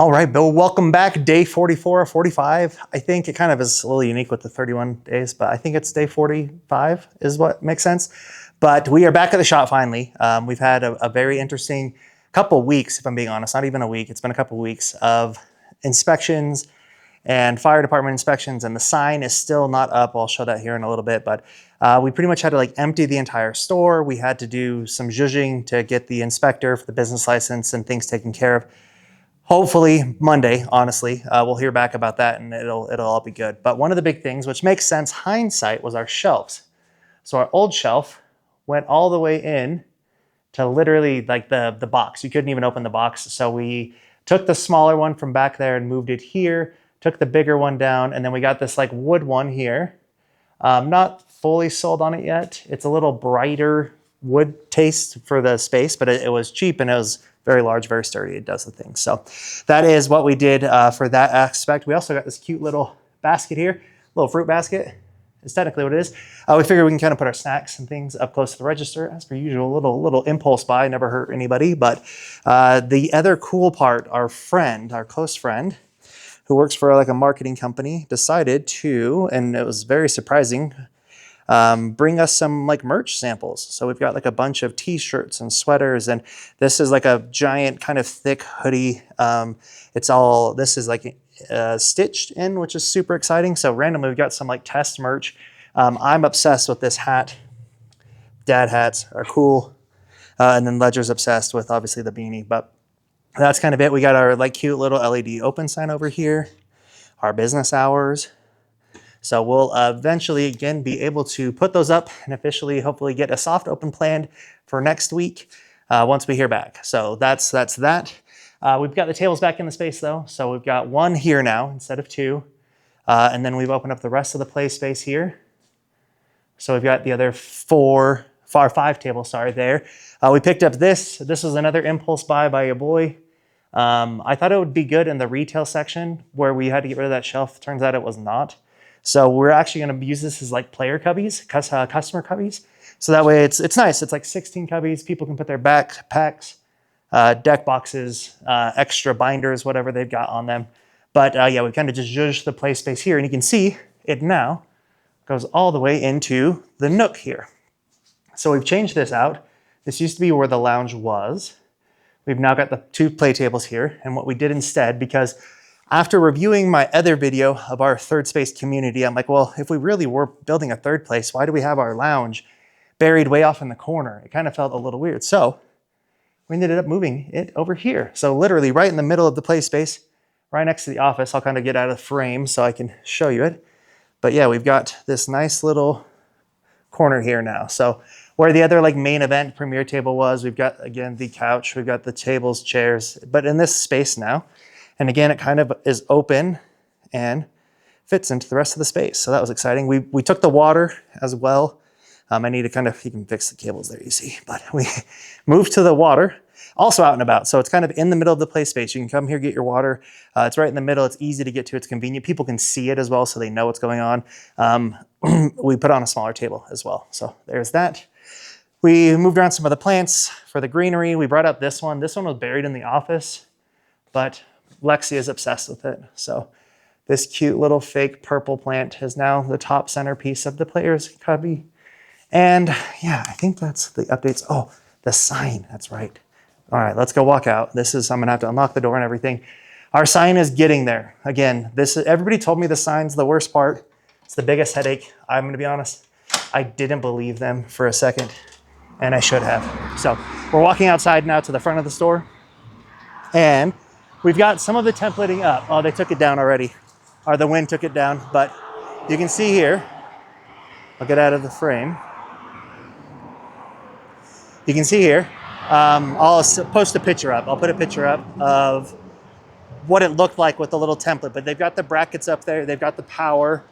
All right, Bill, welcome back. Day 44 or 45. I think it kind of is a little unique with the 31 days, but I think it's day 45 is what makes sense. But we are back at the shop finally. We've had a very interesting couple weeks, if I'm being honest, not even a week. It's been a couple weeks of inspections and fire department inspections, and the sign is still not up. I'll show that here in a little bit, but we pretty much had to like empty the entire store. We had to do some zhuzhing to get the inspector for the business license and things taken care of. Hopefully Monday, honestly, we'll hear back about that and it'll all be good. But one of the big things, which makes sense hindsight, was our shelves. So our old shelf went all the way in to literally like the box. You couldn't even open the box. So we took the smaller one from back there and moved it here, took the bigger one down, and then we got this like wood one here. Not fully sold on it yet. It's a little brighter wood taste for the space, but it was cheap and it was very large, very sturdy. It does the thing. So that is what we did for that aspect. We also got this cute little basket here, little fruit basket is technically what it is. We figure we can kind of put our snacks and things up close to the register as per usual. Little impulse buy, never hurt anybody. But the other cool part, our close friend, who works for like a marketing company, decided to, and it was very surprising, bring us some like merch samples. So we've got like a bunch of t-shirts and sweaters, and this is like a giant kind of thick hoodie. This is like stitched in, which is super exciting. So randomly we've got some like test merch. I'm obsessed with this hat. Dad hats are cool. And then Ledger's obsessed with obviously the beanie, but that's kind of it. We got our like cute little LED open sign over here, our business hours. So we'll eventually, again, be able to put those up and officially, hopefully get a soft open planned for next week once we hear back. So that's that. We've got the tables back in the space though. So we've got one here now instead of two. And then we've opened up the rest of the play space here. So we've got the other five tables, there. We picked up this. This was another impulse buy by a boy. I thought it would be good in the retail section where we had to get rid of that shelf. Turns out it was not. So we're actually going to use this as like player cubbies, customer cubbies. So that way it's nice. It's like 16 cubbies. People can put their backpacks, deck boxes, extra binders, whatever they've got on them. But yeah, we kind of just zhuzhed the play space here, and you can see it now goes all the way into the nook here. So we've changed this out. This used to be where the lounge was. We've now got the two play tables here. And what we did instead, because after reviewing my other video of our third space community, I'm like, well, if we really were building a third place, why do we have our lounge buried way off in the corner? It kind of felt a little weird. So we ended up moving it over here. So literally right in the middle of the play space, right next to the office. I'll kind of get out of the frame so I can show you it. But yeah, we've got this nice little corner here now. So where the other like main event premiere table was, we've got, again, the couch, we've got the tables, chairs, but in this space now. And again, it kind of is open and fits into the rest of the space. So that was exciting. We took the water as well. I need to kind of, you can fix the cables there, you see, but we moved to the water, also out and about. So it's kind of in the middle of the play space. You can come here, get your water. It's right in the middle. It's easy to get to. It's convenient. People can see it as well, so they know what's going on. We put on a smaller table as well. So there's that. We moved around some of the plants for the greenery. We brought up this one. This one was buried in the office, but Lexi is obsessed with it. So this cute little fake purple plant is now the top centerpiece of the player's cubby. And yeah, I think that's the updates. Oh, the sign, that's right. All right, let's go walk out. I'm gonna have to unlock the door and everything. Our sign is getting there. Again, everybody told me the sign's the worst part. It's the biggest headache. I'm gonna be honest, I didn't believe them for a second, and I should have. So we're walking outside now to the front of the store, and we've got some of the templating up. Oh, they took it down already, or the wind took it down, but you can see here, I'll get out of the frame. You can see here, I'll post a picture up. I'll put a picture up of what it looked like with the little template, but they've got the brackets up there. They've got the power.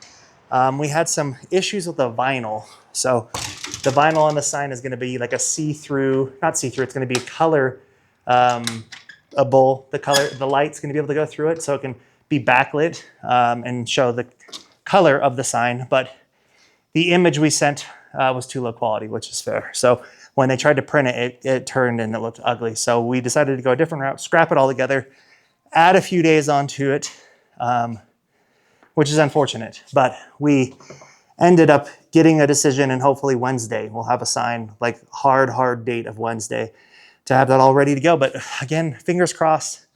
We had some issues with the vinyl. So the vinyl on the sign is gonna be like a see-through, not see-through, it's gonna be color, the light's gonna be able to go through it so it can be backlit and show the color of the sign. But the image we sent was too low quality, which is fair. So when they tried to print it, it turned and it looked ugly. So we decided to go a different route, scrap it all together, add a few days onto it, which is unfortunate, but we ended up getting a decision, and hopefully Wednesday we'll have a sign, like hard date of Wednesday to have that all ready to go. But again, fingers crossed,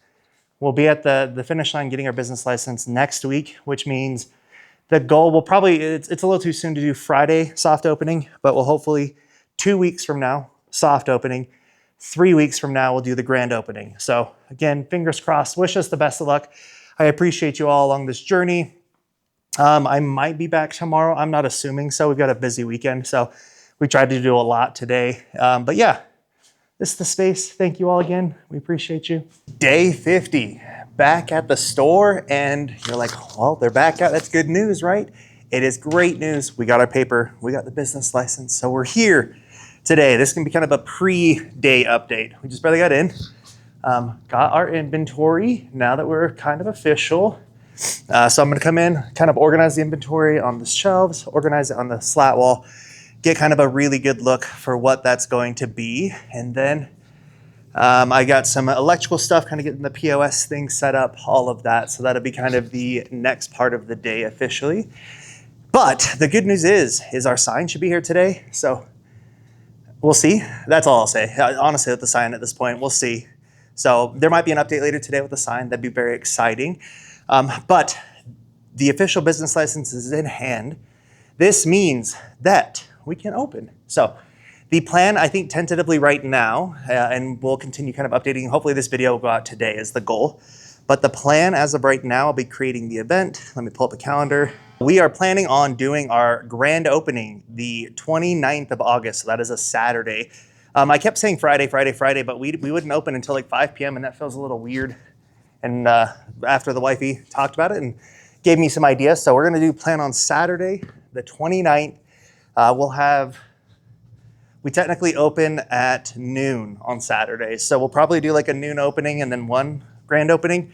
we'll be at the finish line getting our business license next week, which means the goal will probably, it's a little too soon to do Friday soft opening, but we'll hopefully 2 weeks from now, soft opening. 3 weeks from now, we'll do the grand opening. So again, fingers crossed, wish us the best of luck. I appreciate you all along this journey. I might be back tomorrow. I'm not assuming so. We've got a busy weekend, so we tried to do a lot today. But yeah, this is the space. Thank you all again. We appreciate you. Day 50, back at the store, and you're like, well, they're back out. That's good news, right? It is great news. We got our paper. We got the business license. So we're here today. This can be kind of a pre-day update. We just barely got in. Got our inventory now that we're kind of official. So I'm going to come in, kind of organize the inventory on the shelves, organize it on the slat wall, get kind of a really good look for what that's going to be. And then I got some electrical stuff, kind of getting the POS thing set up, all of that. So that'll be kind of the next part of the day officially. But the good news is our sign should be here today. So we'll see. That's all I'll say. Honestly, with the sign at this point, we'll see. So there might be an update later today with the sign. That'd be very exciting. But the official business license is in hand. This means that we can open. So the plan, I think tentatively right now, and we'll continue kind of updating. Hopefully this video will go out today is the goal. But the plan as of right now, I'll be creating the event. Let me pull up a calendar. We are planning on doing our grand opening the 29th of August. So that is a Saturday. I kept saying Friday, but we wouldn't open until like 5 p.m. and that feels a little weird. And after the wifey talked about it and gave me some ideas. So we're gonna plan on Saturday, the 29th. We technically open at noon on Saturday. So we'll probably do like a noon opening and then one grand opening.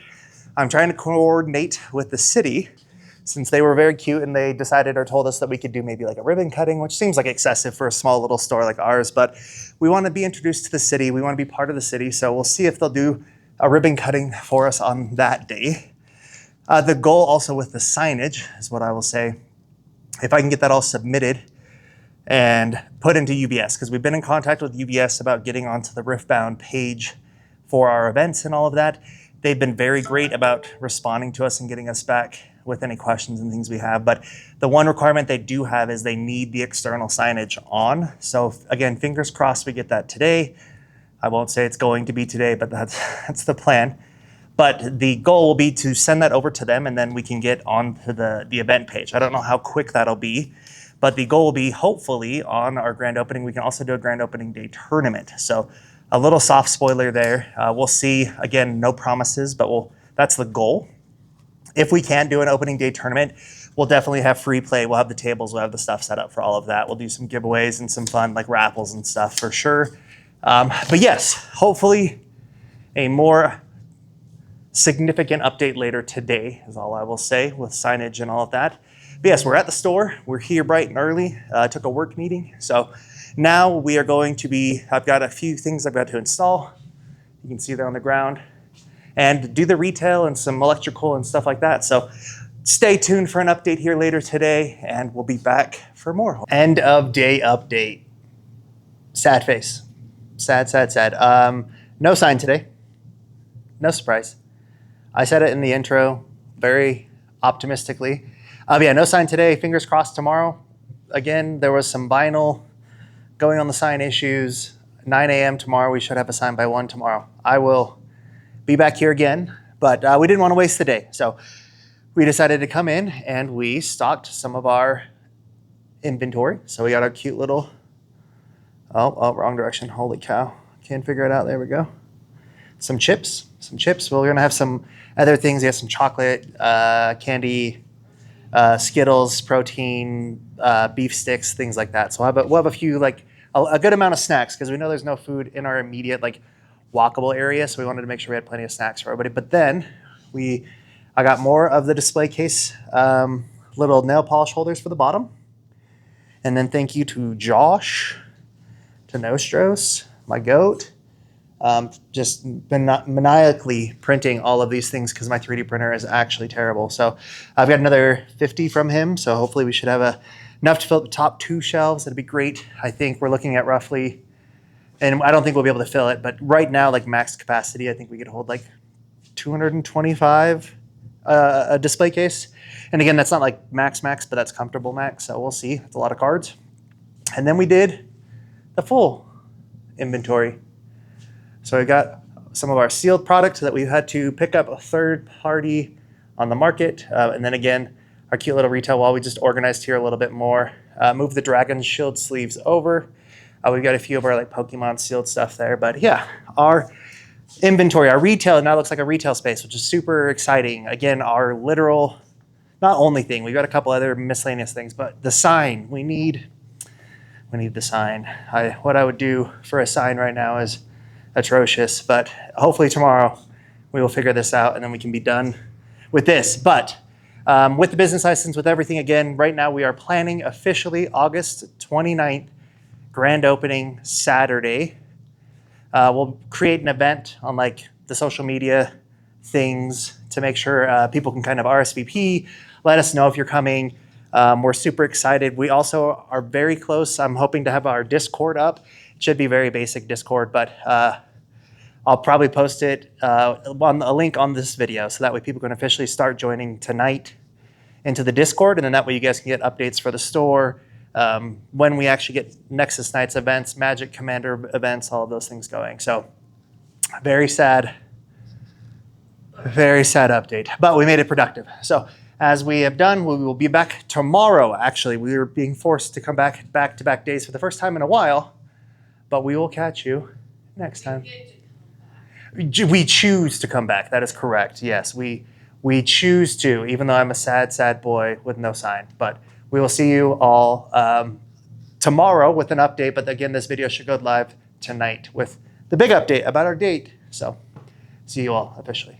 I'm trying to coordinate with the city since they were very cute and they decided or told us that we could do maybe like a ribbon cutting, which seems like excessive for a small little store like ours, but we wanna be introduced to the city. We wanna be part of the city. So we'll see if they'll do a ribbon cutting for us on that day. The goal also with the signage is what I will say, if I can get that all submitted and put into UBS, because we've been in contact with UBS about getting onto the Riftbound page for our events and all of that. They've been very great about responding to us and getting us back with any questions and things we have. But the one requirement they do have is they need the external signage on. So again, fingers crossed we get that today. I won't say it's going to be today, but that's the plan. But the goal will be to send that over to them and then we can get onto the event page. I don't know how quick that'll be, but the goal will be hopefully on our grand opening. We can also do a grand opening day tournament. So a little soft spoiler there. We'll see, again, no promises, but that's the goal. If we can't do an opening day tournament, we'll definitely have free play. We'll have the tables, we'll have the stuff set up for all of that. We'll do some giveaways and some fun like raffles and stuff for sure. But yes, hopefully a more significant update later today is all I will say with signage and all of that. But yes, we're at the store. We're here bright and early. I took a work meeting. So now we are going to be, I've got a few things I've got to install. You can see there on the ground. And do the retail and some electrical and stuff like that. So stay tuned for an update here later today and we'll be back for more. End of day update. Sad face. Sad. No sign today. No surprise. I said it in the intro very optimistically. Yeah, no sign today. Fingers crossed tomorrow. Again, there was some vinyl going on the sign issues. 9 a.m. tomorrow. We should have a sign by 1 tomorrow. I will be back here again, but we didn't want to waste the day. So we decided to come in and we stocked some of our inventory. So we got our cute little, oh, wrong direction. Holy cow. Can't figure it out. There we go. Some chips. We're going to have some other things. We have some chocolate, candy, Skittles, protein, beef sticks, things like that. So we'll have a few, like a good amount of snacks because we know there's no food in our immediate like walkable area. So we wanted to make sure we had plenty of snacks for everybody. But then I got more of the display case, little nail polish holders for the bottom. And then thank you to Josh, to Nostros, my goat, just been maniacally printing all of these things because my 3D printer is actually terrible. So I've got another 50 from him. So hopefully we should have enough to fill the top 2 shelves. That'd be great. I think we're looking at roughly, and I don't think we'll be able to fill it, but right now, like max capacity, I think we could hold like 225 a display case. And again, that's not like max, but that's comfortable max. So we'll see. It's a lot of cards. And then we did the full inventory. So we got some of our sealed product that we've had to pick up a third party on the market. And then again, our cute little retail wall, we just organized here a little bit more. Moved the dragon shield sleeves over. We've got a few of our like Pokemon sealed stuff there. But yeah, our inventory, our retail now looks like a retail space, which is super exciting. Again, our literal, not only thing, we've got a couple other miscellaneous things, but the sign, we need the sign. What I would do for a sign right now is atrocious, but hopefully tomorrow we will figure this out and then we can be done with this. But with the business license, with everything, again, right now we are planning officially August 29th, grand opening Saturday. We'll create an event on like the social media things to make sure people can kind of RSVP, let us know if you're coming. We're super excited. We also are very close. I'm hoping to have our Discord up. It should be very basic Discord, but I'll probably post it on a link on this video so that way people can officially start joining tonight into the Discord, and then that way you guys can get updates for the store, when we actually get Nexus Nights events, Magic Commander events, all of those things going. So very sad update, but we made it productive. So as we have done, we will be back tomorrow. Actually, we are being forced to come back-to-back days for the first time in a while, but we will catch you next time. We choose to come back. That is correct. Yes, we choose to, even though I'm a sad boy with no sign. But we will see you all tomorrow with an update. But again, this video should go live tonight with the big update about our date. So see you all officially.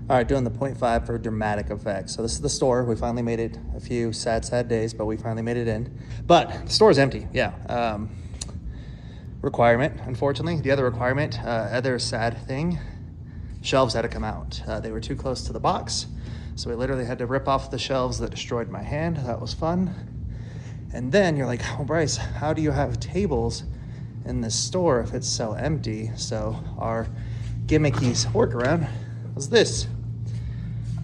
All right, doing the 0.5 for dramatic effect. So this is the store. We finally made it. A few sad days, but we finally made it in. But the store is empty, yeah. Requirement, unfortunately. The other requirement, other sad thing, shelves had to come out. They were too close to the box. So we literally had to rip off the shelves that destroyed my hand. That was fun. And then you're like, oh, Bryce, how do you have tables in this store if it's so empty? So our gimmicky workaround was this.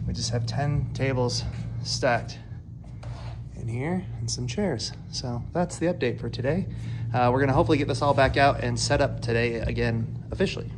We just have 10 tables stacked in here and some chairs. So that's the update for today. We're gonna hopefully get this all back out and set up today again officially.